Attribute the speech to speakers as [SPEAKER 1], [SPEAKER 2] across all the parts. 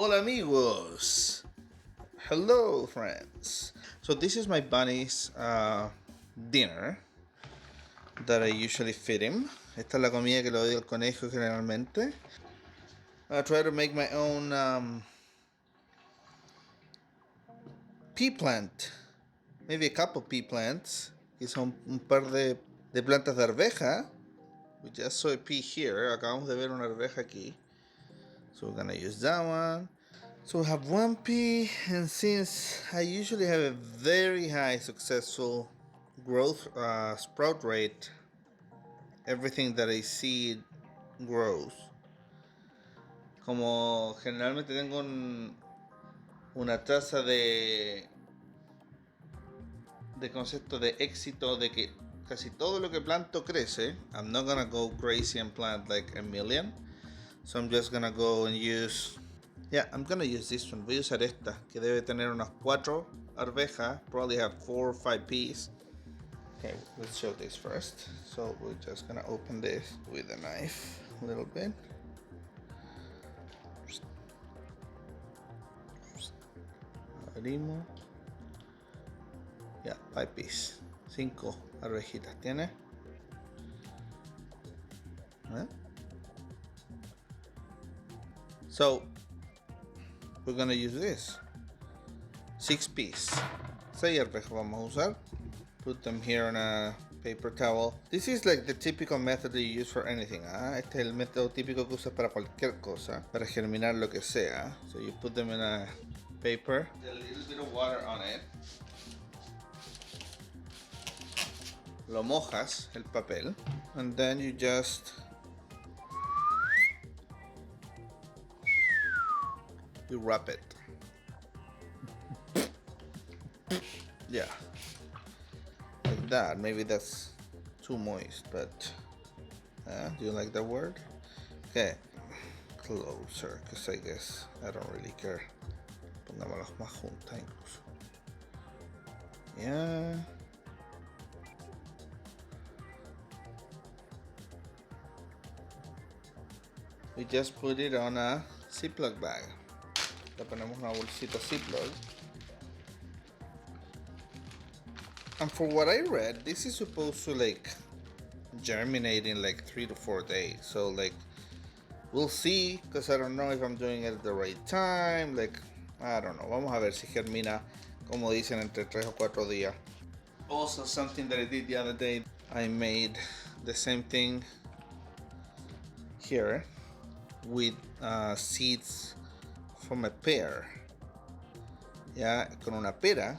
[SPEAKER 1] Hola amigos! Hello friends! So this is my bunny's dinner that I usually feed him. Esta es la comida que le doy al conejo generalmente. I try to make my own pea plant. Maybe a couple pea plants. Y son un par de plantas de arveja. We just saw a pea here. Acabamos de ver una arveja aquí. So we're gonna use that one. So we have one pea, and since I usually have a very high successful growth sprout rate, everything that I seed grows. Como generalmente tengo una tasa de concepto de éxito de que casi todo lo que planto crece. I'm not gonna go crazy and plant like a million. So I'm just gonna go and use... Yeah, I'm gonna use this one. Voy a usar esta, que debe tener unas 4 arvejas. Probably have 4 or 5 peas. Okay, let's show this first. So we're just gonna open this with a knife a little bit. Abrimos. Yeah, 5 peas. 5 arvejitas tiene. ¿Eh? So we're gonna use this 6 peas. 6 arvejas vamos a usar. Put them here on a paper towel. This is like the typical method that you use for anything. Este es el método típico que usas para cualquier cosa, para germinar lo que sea. So you put them in a paper, a little bit of water on it. Lo mojas el papel, and then you just wrap it. Yeah, like that. Maybe that's too moist, but do you like that word? Okay, closer, because I guess I don't really care. Pongámoslas más juntas incluso. Yeah. We just put it on a Ziploc bag. Le ponemos una bolsita Ziploc. And for what I read, this is supposed to like germinate in like 3 to 4 days. So like, we'll see, because I don't know if I'm doing it at the right time. Like, I don't know. Vamos a ver si germina, como dicen, entre 3 o 4 días. Also, something that I did the other day, I made the same thing here with seeds from a pear. Ya, con una pera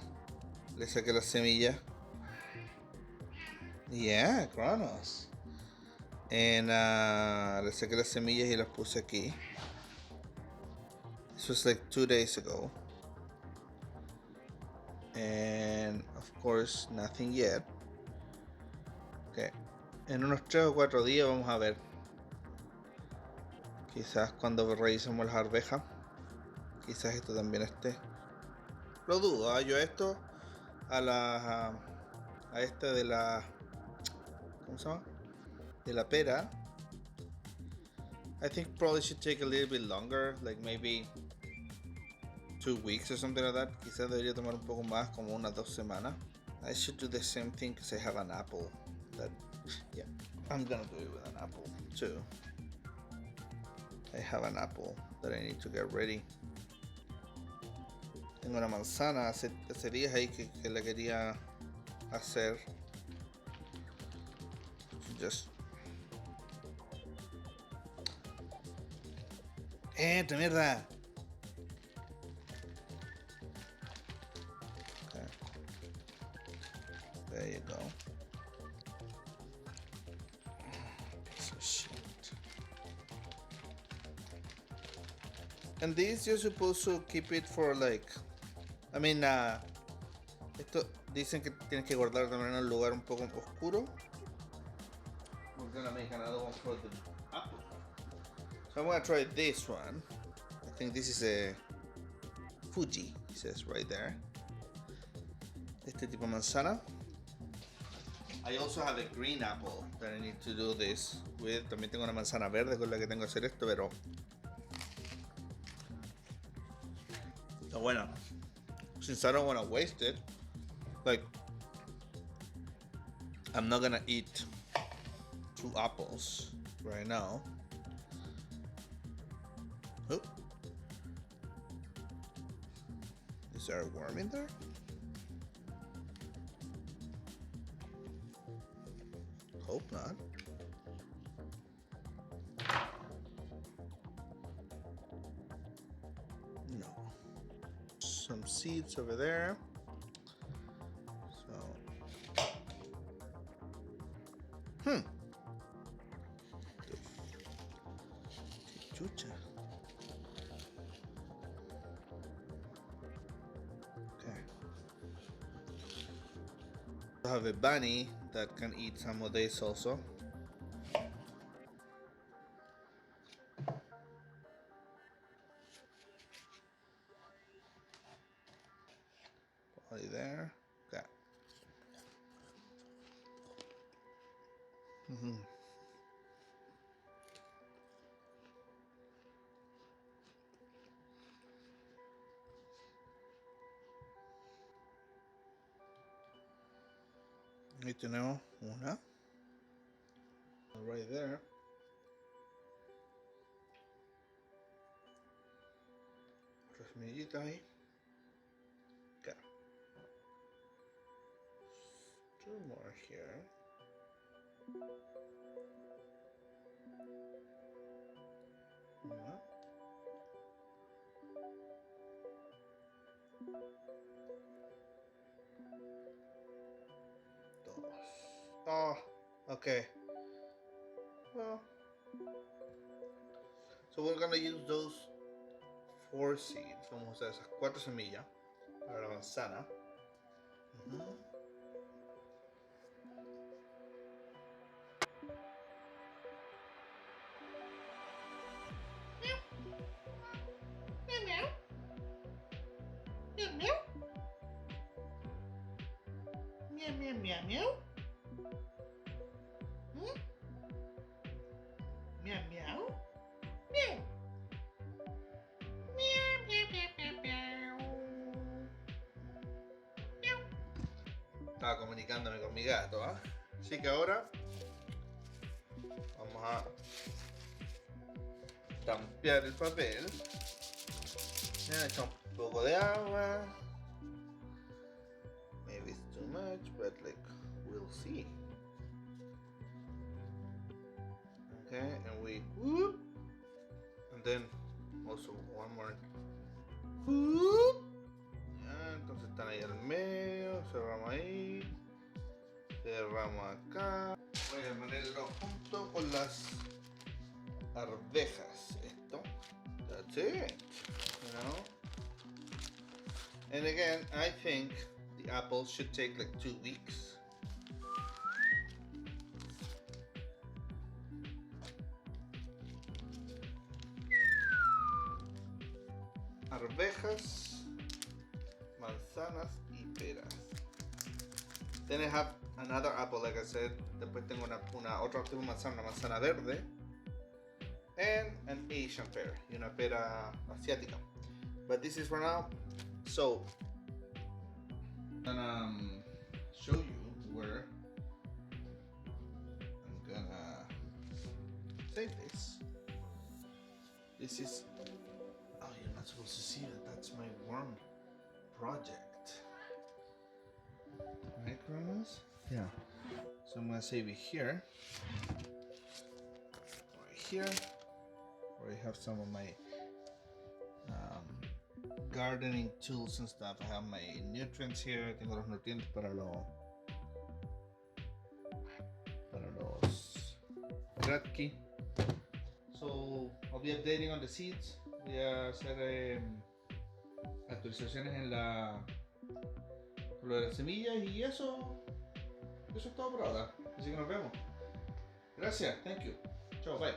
[SPEAKER 1] le saqué las semillas. Yeah, Kronos. And le saqué las semillas y las puse aquí. This was like 2 days ago. And of course, nothing yet. Okay. En unos 3 o 4 días vamos a ver. Quizás cuando revisemos las arvejas, quizás esto también esté. Lo dudo, yo esto a esta de la... ¿Cómo se llama? De la pera. I think probably should take a little bit longer, like maybe 2 weeks or something like that. Quizás debería tomar un poco más, como unas 2 semanas. I should do the same thing because I have an apple. That, yeah, I'm gonna do it with an apple too. I have an apple that I need to get ready. Tengo una manzana, hace días ahí que la quería hacer. Just... ¡tu mierda! Okay. There you go. Piece of shit. And this you're supposed to keep it for like... I mean, esto dicen que tienes que guardar también en un lugar un poco oscuro. We're gonna make another one for the apple. So I'm gonna try this one. I think this is a Fuji, it says right there. Este tipo de manzana. I also have a green apple that I need to do this with. También tengo una manzana verde con la que tengo que hacer esto, pero Está buena. Since I don't want to waste it, like, I'm not gonna eat 2 apples right now. Oh. Is there a worm in there? Hope not. No. Some seeds over there. So. Chucha. Okay. I have a bunny that can eat some of this also. Probably there. Okay. Ahí tenemos una. Right there. Otra semillita ahí. Okay. 2 more here. Una. 2. Oh, okay. Well, so we're gonna use those 4 seeds. Vamos a usar esas 4 semillas para la manzana. Meow, meow, meow, meow. Meow, meow. Meow. Meow, meow, meow, meow, meow. Estaba comunicándome con mi gato, ¿eh? Así que ahora vamos a tampear el papel. Ya echar un poco de agua. Maybe it's too much, but like we'll see. Okay, and we whoop, and then also one more whoop. Ya, entonces están ahí al medio, cerramos ahí, cerramos acá. Voy a ponerlo junto con las arvejas. Esto, that's it, you know. And again, I think the apples should take like 2 weeks. Arvejas, manzanas y peras. Then I have another apple, like I said. Después tengo otra tipo de manzana, una manzana verde. And an Asian pear, y una pera asiática. But this is for now. So, I'm gonna show you where I'm gonna save this. This is, oh, you're not supposed to see that. That's my worm project. Right, Kronos? Yeah. So I'm gonna save it here. Right here. Where I have some of my gardening tools and stuff. I have my nutrients here. Tengo los nutrientes para los Gratki. So I'll be updating on the seeds. Voy a hacer actualizaciones en lo de las semillas y eso es todo por ahora. Así que nos vemos. Gracias. Thank you. Chao. Bye.